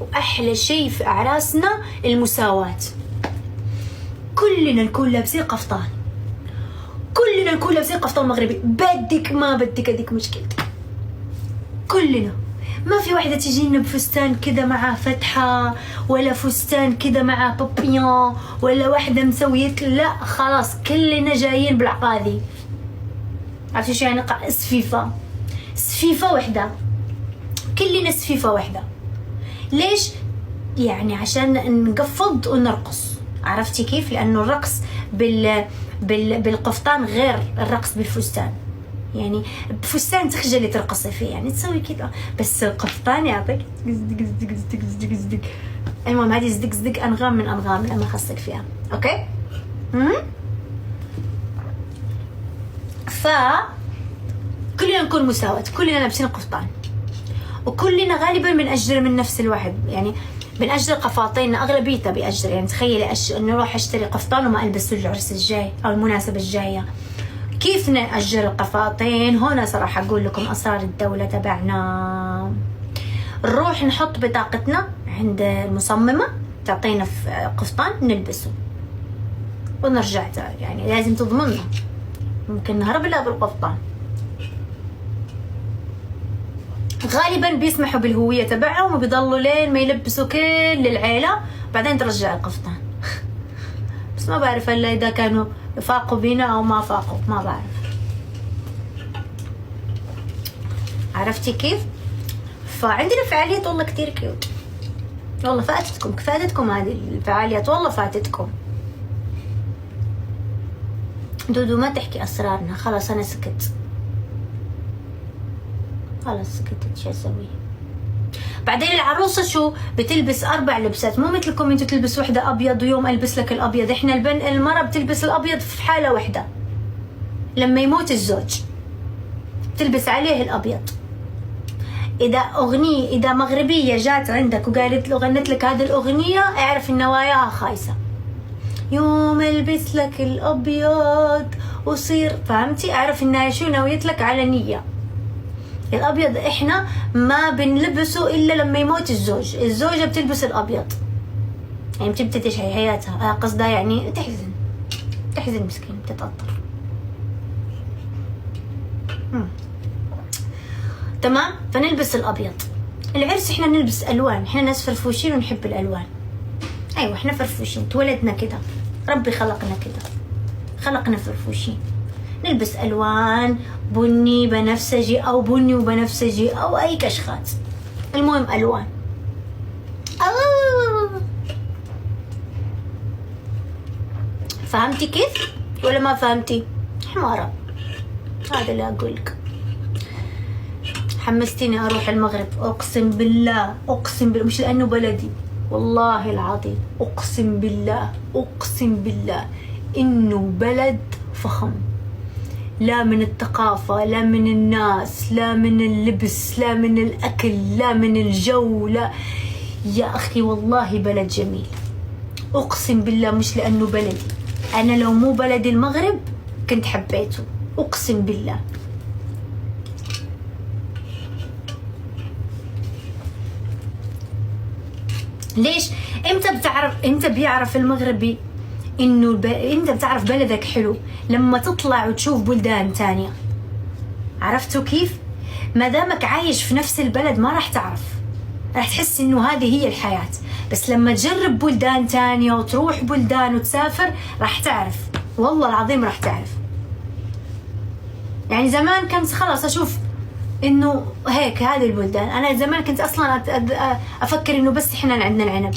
وأحلى شيء في أعراسنا المساواة. كلنا نكون لابسين قفطان، كلنا نكون لابسين قفطان مغربي، بدك ما بدك، هذيك مشكلتك. كلنا، ما في واحدة تجينا بفستان كذا مع فتحة، ولا فستان كذا مع بابيون، ولا واحدة مسوية، لا خلاص كلنا جايين بالعقاذي. عرفتي شو يعني سفيفة وحدة، كلنا سفيفة وحدة. ليش؟ يعني عشان نقفض ونرقص. عرفتي كيف؟ لأنه الرقص بالقفطان غير الرقص بالفستان. يعني بفستان تخجلي ترقصي فيه، يعني تسوي كده، بس القفطان يعطيك زدق زدق زدق زدق زدق. المهم هذه زدق زدق أنغام من أنغام اللي ما خصك فيها. أوكي؟ كلنا نكون مساواة، كلنا لابسين قفطان، وكلنا غالبا بنأجر من نفس الواحد. يعني بنأجر قفاطين، أغلبيتها بيأجر. يعني تخيلي إنه أروح أشتري قفطان وما ألبسه العرس الجاي أو المناسبة الجاية. كيف نأجر القفاطين؟ هنا صراحة أقول لكم أسرار الدولة تبعنا. نروح نحط بطاقتنا عند المصممة، تعطينا في قفطان نلبسه ونرجع. يعني لازم تضمننا، ممكن نهرب لها بالقفطان. غالبا بيسمحوا بالهوية تبعهم وبيضلوا لين ما يلبسوا كل العيلة، بعدين ترجع القفطان. بس ما بعرف الا اذا كانوا فاقوا بينا او ما فاقوا، ما بعرف. عرفتي كيف؟ فعندنا فعاليات والله كتير كيوت. والله فاتتكم هذه الفعاليات، والله فاتتكم. دودو ما تحكي اسرارنا، خلاص انا سكت، خلاص سكتت، شو اسوي؟ بعدين العروسه شو بتلبس 4 لبسات، مو مثلكم انتوا تلبس وحده ابيض ويوم البس لك الابيض. احنا المراه بتلبس الابيض في حاله واحده، لما يموت الزوج تلبس عليه الابيض. اذا مغربيه جات عندك وقالت له غنت لك هذه الاغنيه، اعرف ان نواياها خايسه. يوم البس لك الابيض وصير، فهمتي؟ اعرف انها شو نويت لك على نيه. الابيض احنا ما بنلبسه الا لما يموت الزوج. الزوجه بتلبس الابيض، يعني بتبتدي تشحي حياتها، قصدها يعني تحزن مسكين، تتأثر. تمام. فنلبس الابيض. العرس احنا نلبس الوان، احنا ناس فرفوشين ونحب الالوان. ايوه احنا فرفوشين، تولدنا كده، ربي خلقنا كده، خلقنا فرفوشين. نلبس الوان بني بنفسجي او بني وبنفسجي او اي كشخات، المهم الوان. فهمتي كيف ولا ما فهمتي؟ حمارة، هذا اللي اقولك. حمستيني اروح المغرب، اقسم بالله مش لانه بلدي، والله العظيم اقسم بالله انه بلد فخم، لا من الثقافة، لا من الناس، لا من اللبس، لا من الأكل، لا من الجو، لا يا أخي والله بلد جميل، أقسم بالله. مش لأنه بلدي، أنا لو مو بلدي المغرب كنت حبيته، أقسم بالله. ليش؟ إمتى بيعرف المغربي انه انت بتعرف بلدك حلو؟ لما تطلع وتشوف بلدان تانية. عرفتوا كيف؟ ما دامك عايش في نفس البلد ما راح تعرف، راح تحس انه هذه هي الحياة. بس لما تجرب بلدان تانية وتروح بلدان وتسافر راح تعرف، والله العظيم راح تعرف. يعني زمان كنت خلاص اشوف انه هيك هذه البلدان، انا زمان كنت اصلا افكر انه بس احنا عندنا العنب.